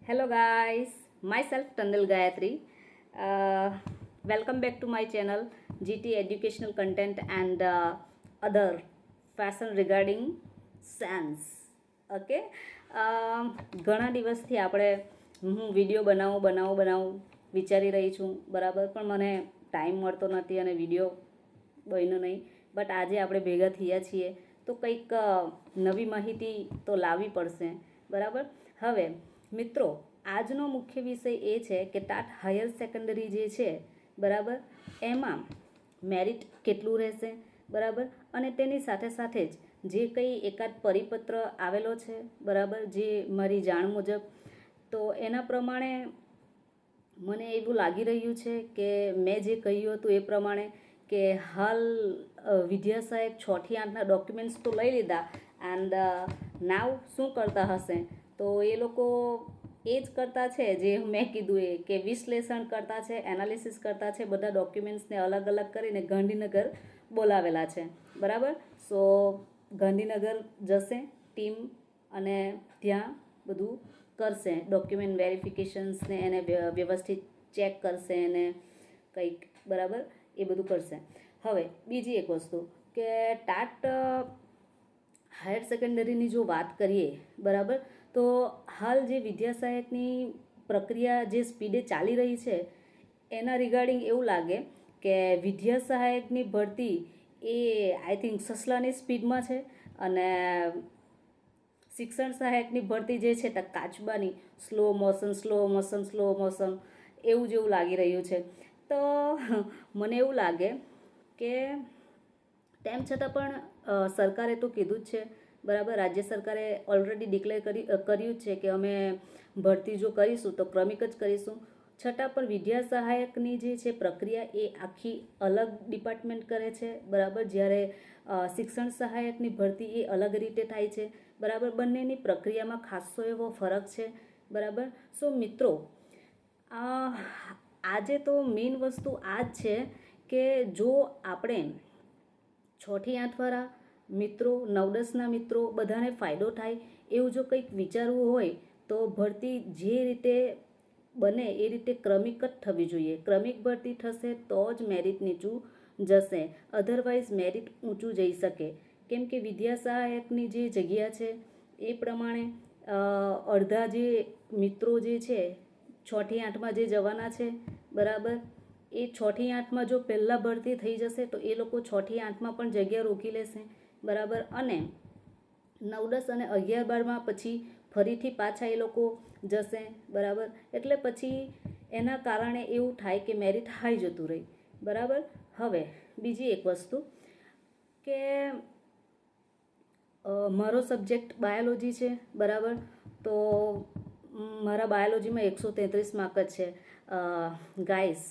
Hello guys, myself Tandil Gayatri. Welcome back to my channel GT Educational Content and other fashion regarding science. Okay. ઘણા દિવસથી હું video બનાવું વિચારી રહી છું બરાબર, પણ મને ટાઈમ મળતો નથી અને વિડીયો બન્યો નહીં. બટ આજે આપણે ભેગા થયા છીએ તો કંઈક નવી માહિતી તો લાવવી પડશે બરાબર. હવે મિત્રો, આજનો મુખ્ય વિષય એ છે કે ટાટ હાયર સેકન્ડરી જે છે બરાબર, એમાં મેરિટ કેટલું રહેશે બરાબર, અને તેની સાથે સાથે જ જે કંઈ એકાદ પરિપત્ર આવેલો છે બરાબર, જે મારી જાણ મુજબ, તો એના પ્રમાણે મને એવું લાગી રહ્યું છે કે મેં જે કહ્યું હતું એ પ્રમાણે કે હાલ વિદ્યા સહાયક 6 થી 8ના ડોક્યુમેન્ટ્સ તો લઈ લીધા એન્ડ નાવ શું કરતા હશે, તો એ લોકો એ જ કરતા છે જે મેં કીધું એ, કે વિશ્લેષણ કરતા છે, એનાલિસિસ કરતા છે, બધા ડોક્યુમેન્ટ્સને અલગ અલગ કરીને ગાંધીનગર બોલાવેલા છે બરાબર. સો ગાંધીનગર જશે ટીમ અને ત્યાં બધું કરશે, ડોક્યુમેન્ટ વેરિફિકેશન્સને એને વ્યવસ્થિત ચેક કરશે અને કંઈક બરાબર એ બધું કરશે. હવે બીજી એક વસ્તુ કે ટાટ હાયર સેકન્ડરીની જો વાત કરીએ બરાબર, તો હાલ જે વિદ્યા સહાયકની પ્રક્રિયા જે સ્પીડે ચાલી રહી છે એના રિગાર્ડિંગ એવું લાગે કે વિદ્યા સહાયકની ભરતી એ આઈ થિંક સસલાની સ્પીડમાં છે અને શિક્ષણ સહાયકની ભરતી જે છે તે કાચબાની સ્લો મોશન એવું જેવું લાગી રહ્યું છે. તો મને એવું લાગે કે તેમ છતાં પણ સરકારે તો કીધું જ છે બરાબર, રાજ્ય સરકારે ઓલરેડી ડિક્લેર કર્યું છે કે અમે ભરતી જો કરીશું તો ક્રમિક જ કરીશું. છતાં પણ વિદ્યા સહાયકની જે છે પ્રક્રિયા એ આખી અલગ ડિપાર્ટમેન્ટ કરે છે બરાબર, જ્યારે શિક્ષણ સહાયકની ભરતી એ અલગ રીતે થાય છે બરાબર. બંનેની પ્રક્રિયામાં ખાસો એવો ફરક છે બરાબર. સો મિત્રો, આજે તો મેઇન વસ્તુ આ જ છે કે જો આપણે 6 થી 8 વાળા મિત્રો, 9-10ના મિત્રો બધાને ફાયદો થાય એવું જો કંઈક વિચારવું હોય તો ભરતી જે રીતે બને એ રીતે ક્રમિક જ થવી જોઈએ. ક્રમિક ભરતી થશે તો જ મેરિટ નીચું જશે, અધરવાઇઝ મેરિટ ઊંચું જઈ શકે. કેમ કે વિદ્યા સહાયકની જે જગ્યા છે એ પ્રમાણે અડધા જે મિત્રો જે છે 6 થી 8માં જે જવાના છે બરાબર, એ 6 થી 8માં જો પહેલાં ભરતી થઈ જશે તો એ લોકો 6 થી 8માં પણ જગ્યા રોકી લેશે બરાબર, અને 9-10 અને 11-12માં પછી ફરીથી પાછા એ લોકો જશે બરાબર. એટલે પછી એના કારણે એવું થાય કે મેરિટ હાઈ જતું રહે બરાબર. હવે બીજી એક વસ્તુ કે મારો સબ્જેક્ટ બાયોલોજી છે બરાબર, તો મારા બાયોલોજીમાં 133 માર્ક જ છે. Guys,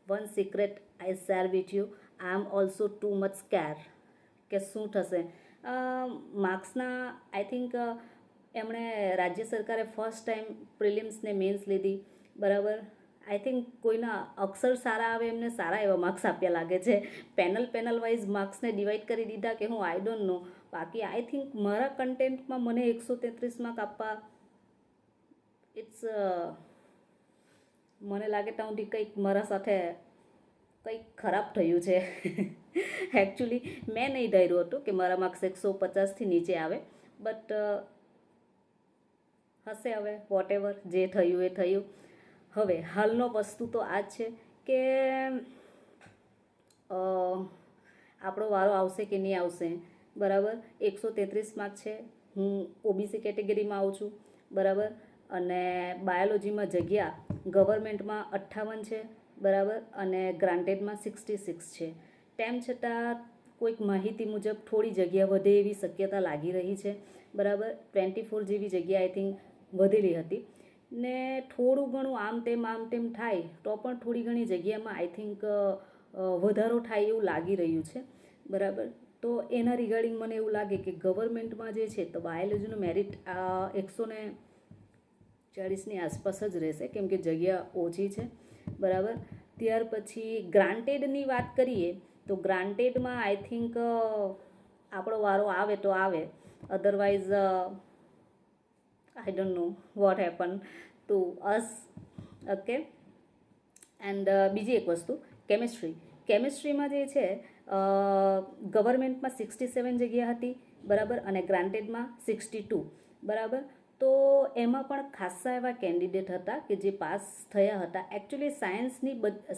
one secret I share with you, I am also too much square કે શું થશે. માર્ક્સના આઈ થિંક એમણે રાજ્ય સરકારે ફર્સ્ટ ટાઈમ પ્રિલિમ્સ ને મેન્સ લીધી બરાબર. આઈ થિંક કોઈના અક્ષર સારા આવે એમને સારા એવા માર્ક્સ આપ્યા લાગે છે. પેનલ વાઇઝ માર્ક્સને ડિવાઈડ કરી દીધા કે હું આઈ ડોન્ટ નો. બાકી આઈ થિંક મારા કન્ટેન્ટમાં મને 133 માર્ક આપવા ઇટ્સ મને લાગે ત્યાં સુધી કંઈક મારા સાથે કંઈક ખરાબ થયું છે. એકચ્યુઅલી મેં નહીં ધાર્યું હતું કે મારા માર્ક્સ 150થી નીચે આવે, બટ હશે હવે વોટ એવર, જે થયું એ થયું. હવે હાલનો વસ્તુ તો આ જ છે કે આપણો વારો આવશે કે નહીં આવશે બરાબર. 133 માર્ક છે, હું ઓબીસી કેટેગરીમાં આવું છું બરાબર, અને બાયોલોજીમાં જગ્યા ગવર્મેન્ટમાં 58 છે બરાબર, અને ગ્રાન્ટેડમાં 66 છે. તેમ છતાં કોઈક માહિતી મુજબ થોડી જગ્યા વધે એવી શક્યતા લાગી રહી છે બરાબર. 24 જેવી જગ્યા આઈ થિંક વધેલી હતી ને થોડું ઘણું આમ તેમ થાય તો પણ થોડી ઘણી જગ્યામાં આઈ થિંક વધારો થાય એવું લાગી રહ્યું છે બરાબર. તો એના રિગાર્ડિંગ મને એવું લાગે કે ગવર્મેન્ટમાં જે છે તો બાયોલોજીનું મેરિટ 140ની આસપાસ જ રહેશે, કેમ કે જગ્યા ઓછી છે બરાબર. ત્યાર પછી ગ્રાન્ટેડની વાત કરીએ તો ગ્રાન્ટેડમાં આઈ થિંક આપણો વારો આવે તો આવે, otherwise I don't know what happen. Two us. Okay. And બીજી એક વસ્તુ, કેમિસ્ટ્રીમાં જે છે ગવર્મેન્ટમાં 67 જગ્યા હતી, બરાબર, અને ગ્રાન્ટેડમાં 62, બરાબર. તો એમાં પણ ખાસા એવા કેન્ડિડેટ હતા કે જે પાસ થયા હતા. એકચ્યુઅલી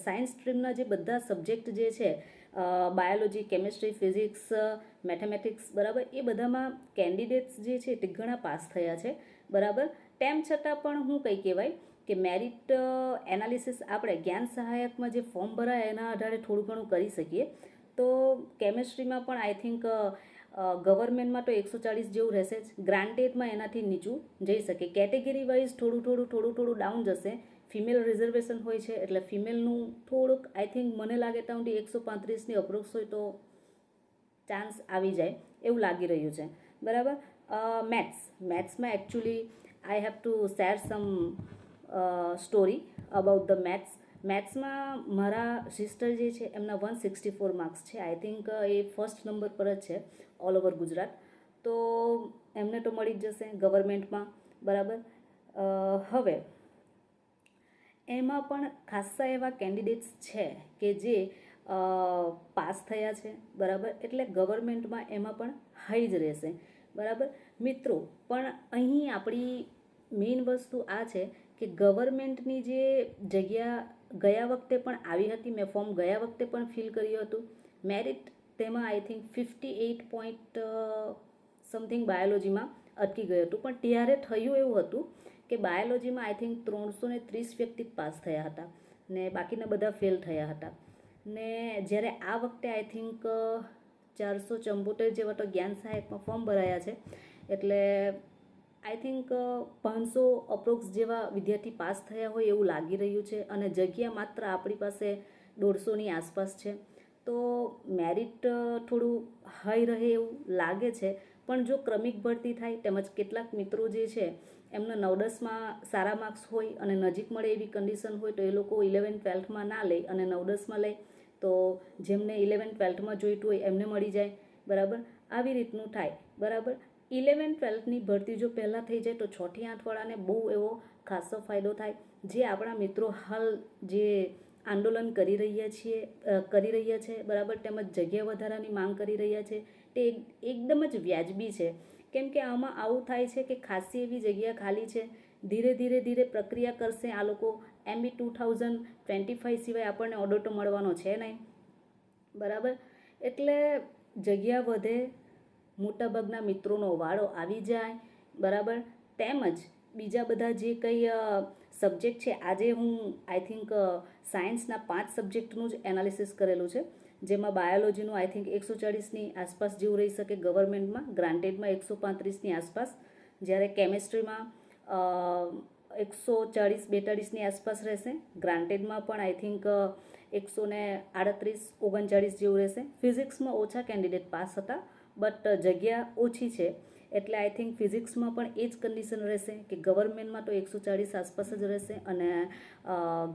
સાયન્સ સ્ટ્રીમના જે બધા સબ્જેક્ટ જે છે, બાયોલોજી, કેમિસ્ટ્રી, ફિઝિક્સ, મેથેમેટિક્સ, બરાબર, એ બધામાં કેન્ડિડેટ્સ જે છે તે ઘણા પાસ થયા છે, બરાબર. તેમ છતાં પણ હું કંઈ કહેવાય કે મેરિટ એનાલિસિસ આપણે જ્ઞાન સહાયકમાં જે ફોર્મ ભરાય એના આધારે થોડું ઘણું કરી શકીએ. તો કેમિસ્ટ્રીમાં પણ આઈ થિંક ગવર્મેન્ટમાં તો 140 જેવું રહેશે જ, ગ્રાન્ટેડમાં એનાથી નીચું જઈ શકે. કેટેગરી વાઇઝ થોડું ડાઉન જશે. ફિમેલ રિઝર્વેશન હોય છે એટલે ફિમેલનું થોડુંક આઈ થિંક મને લાગે ત્યાં સુધી 135ની અપ્રોક્સ હોય તો ચાન્સ આવી જાય એવું લાગી રહ્યું છે, બરાબર. મેથ્સમાં actually I have to share some story about the મેથ્સમાં મારા સિસ્ટર જે છે એમના 164 માર્ક્સ છે. આઈ થિંક એ ફર્સ્ટ નંબર પર જ છે ઓલ ઓવર ગુજરાત. તો એમને તો મળી જ જશે ગવર્મેન્ટમાં, બરાબર. હવે એમાં પણ ખાસા એવા કેન્ડિડેટ્સ છે કે જે પાસ થયા છે, બરાબર, એટલે ગવર્મેન્ટમાં એમાં પણ હાઈ જ રહેશે, બરાબર. મિત્રો, પણ અહીં આપણી મેઇન વસ્તુ આ છે કે ગવર્મેન્ટની જે જગ્યા ગયા વખતે પણ આવી હતી, મેં ફોર્મ ગયા વખતે પણ ફિલ કર્યું હતું. મેરિટ તેમાં આઈ થિંક 58 સમથિંગ બાયોલોજીમાં અટકી ગયું હતું. પણ ત્યારે થયું એવું હતું કે બાયોલોજીમાં આઈ થિંક 330 વ્યક્તિ પાસ થયા હતા ને બાકીના બધા ફેલ થયા હતા. ને જ્યારે આ વખતે આઈ થિંક 474 જેવા તો જ્ઞાન સહાયકમાં ફોર્મ ભરાયા છે, એટલે આઈ થિંક 500 અપ્રોક્સ જેવા વિદ્યાર્થી પાસ થયા હોય એવું લાગી રહ્યું છે. અને જગ્યા માત્ર આપણી પાસે 150ની આસપાસ છે. તો મેરિટ થોડું હાઈ રહે એવું લાગે છે. પણ જો ક્રમિક ભરતી થાય તેમજ કેટલાક મિત્રો જે છે એમને 9-10માં સારા માર્ક્સ હોય અને નજીક મળે એવી કન્ડિશન હોય તો એ લોકો 11-12માં ના લે અને 9-10માં લે, તો જેમને 11-12માં જોઈતું હોય એમને મળી જાય, બરાબર. આવી રીતનું થાય, બરાબર. 11-12ની ભરતી જો પહેલાં થઈ જાય તો 6 થી 8 વાળાને બહુ એવો ખાસો ફાયદો થાય. જે આપણા મિત્રો હાલ જે આંદોલન કરી રહ્યા છે, બરાબર, તેમજ જગ્યા વધારાની માંગ કરી રહ્યા છે, તે એકદમ જ વ્યાજબી છે. કેમ કે આમાં આવું થાય છે કે ખાસી એવી જગ્યા ખાલી છે, ધીરે પ્રક્રિયા કરશે આ લોકો. MB 2025 સિવાય આપણને ઓર્ડર તો મળવાનો છે નહીં, બરાબર. એટલે જગ્યા વધે, મોટાભાગના મિત્રોનો વાળો આવી જાય, બરાબર. તેમજ બીજા બધા જે કંઈ સબ્જેક્ટ છે, આજે હું આઈ થિંક સાયન્સના 5 સબ્જેક્ટનું જ એનાલિસિસ કરેલું છે, જેમાં બાયોલોજીનું આઈ થિંક 140ની આસપાસ જેવું રહી શકે ગવર્મેન્ટમાં, ગ્રાન્ટેડમાં 135ની આસપાસ, જ્યારે કેમિસ્ટ્રીમાં 140-42ની આસપાસ રહેશે, ગ્રાન્ટેડમાં પણ આઈ થિંક 138-39 જેવું રહેશે. ફિઝિક્સમાં ઓછા કેન્ડિડેટ પાસ હતા બટ જગ્યા ઓછી છે, એટલે આઈ થિંક ફિઝિક્સમાં પણ એ જ કન્ડિશન રહેશે કે ગવર્મેન્ટમાં તો 140 આસપાસ જ રહેશે અને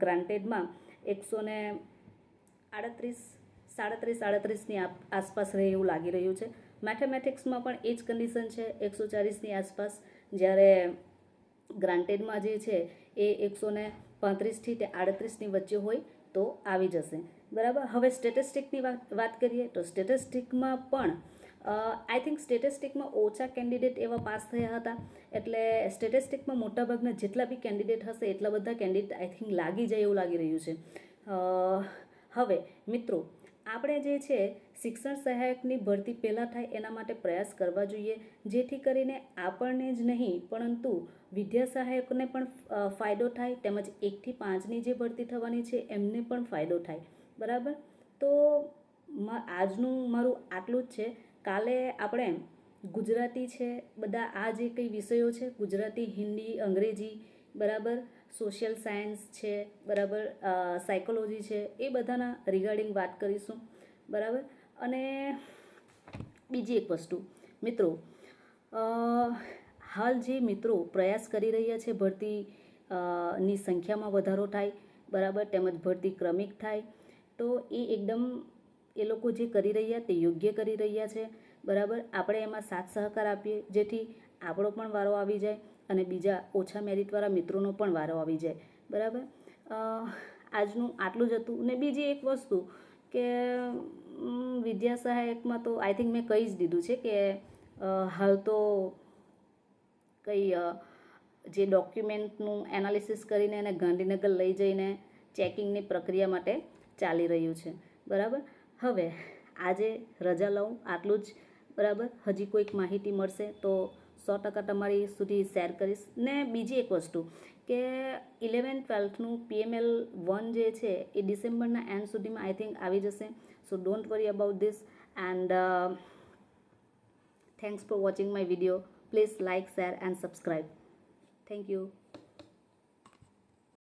ગ્રાન્ટેડમાં 137-38ની આસપાસ રહે એવું લાગી રહ્યું છે. મેથેમેટિક્સમાં પણ એ જ કન્ડિશન છે, 140ની આસપાસ, જ્યારે ગ્રાન્ટેડમાં જે છે એ 135થી 38ની વચ્ચે હોય તો આવી જશે, બરાબર. હવે સ્ટેટિસ્ટિકની વાત કરીએ તો સ્ટેટિસ્ટિકમાં પણ આઈ થિંક સ્ટેટિસ્ટિકમાં ઓછા કેન્ડિડેટ એવા પાસ થયા હતા, એટલે સ્ટેટિસ્ટિકમાં મોટાભાગના જેટલા બી કેન્ડિડેટ હશે એટલા બધા કેન્ડિડેટ આઈ થિંક લાગી જાય એવું લાગી રહ્યું છે. હવે મિત્રો, આપણે જે છે શિક્ષણ સહાયકની ભરતી પહેલાં થાય એના માટે પ્રયાસ કરવા જોઈએ, જેથી કરીને આપણને જ નહીં પરંતુ વિદ્યા સહાયકોને પણ ફાયદો થાય, તેમજ 1 થી 5ની જે ભરતી થવાની છે એમને પણ ફાયદો થાય, બરાબર. તો આજનું મારું આટલું જ છે. કાલે આપણે ગુજરાતી છે, બધા આ જે કંઈ વિષયો છે, ગુજરાતી, હિન્દી, અંગ્રેજી, બરાબર, સોશિયલ સાયન્સ છે, બરાબર, સાયકોલોજી છે, એ બધાના રિગાર્ડિંગ વાત કરીશું, બરાબર. અને બીજી એક વસ્તુ મિત્રો, હાલ જે મિત્રો પ્રયાસ કરી રહ્યા છે ભરતી ની સંખ્યામાં વધારો થાય, બરાબર, તેમજ ભરતી ક્રમિક થાય, તો એ એકદમ એ લોકો જે કરી રહ્યા તે યોગ્ય કરી રહ્યા છે, બરાબર. આપણે એમાં સાથ સહકાર આપીએ જેથી આપણો પણ વારો આવી જાય અને બીજા ઓછા મેરિટવાળા મિત્રોનો પણ વારો આવી જાય. બરાબર, આજનું આટલું જ હતું. ને બીજી એક વસ્તુ કે વિદ્યા સહાયકમાં તો આઈ થિંક મેં કહી જ દીધું છે કે હાલ તો કંઈ જે ડોક્યુમેન્ટનું એનાલિસિસ કરીને એને ગાંધીનગર લઈ જઈને ચેકિંગની પ્રક્રિયા માટે ચાલી રહ્યું છે. બરાબર, હવે આજે રજા લઉં, આટલું જ. બરાબર, હજી કોઈક માહિતી મળશે તો 100% તમારી સુધી શેર કરીશ. ને બીજી એક વસ્તુ કે 11th-12thનું PML 1 જે છે એ ડિસેમ્બરના એન્ડ સુધીમાં આઈ થિંક આવી જશે. સો don't worry about this and thanks for watching my video. Please like, share and subscribe. Thank you.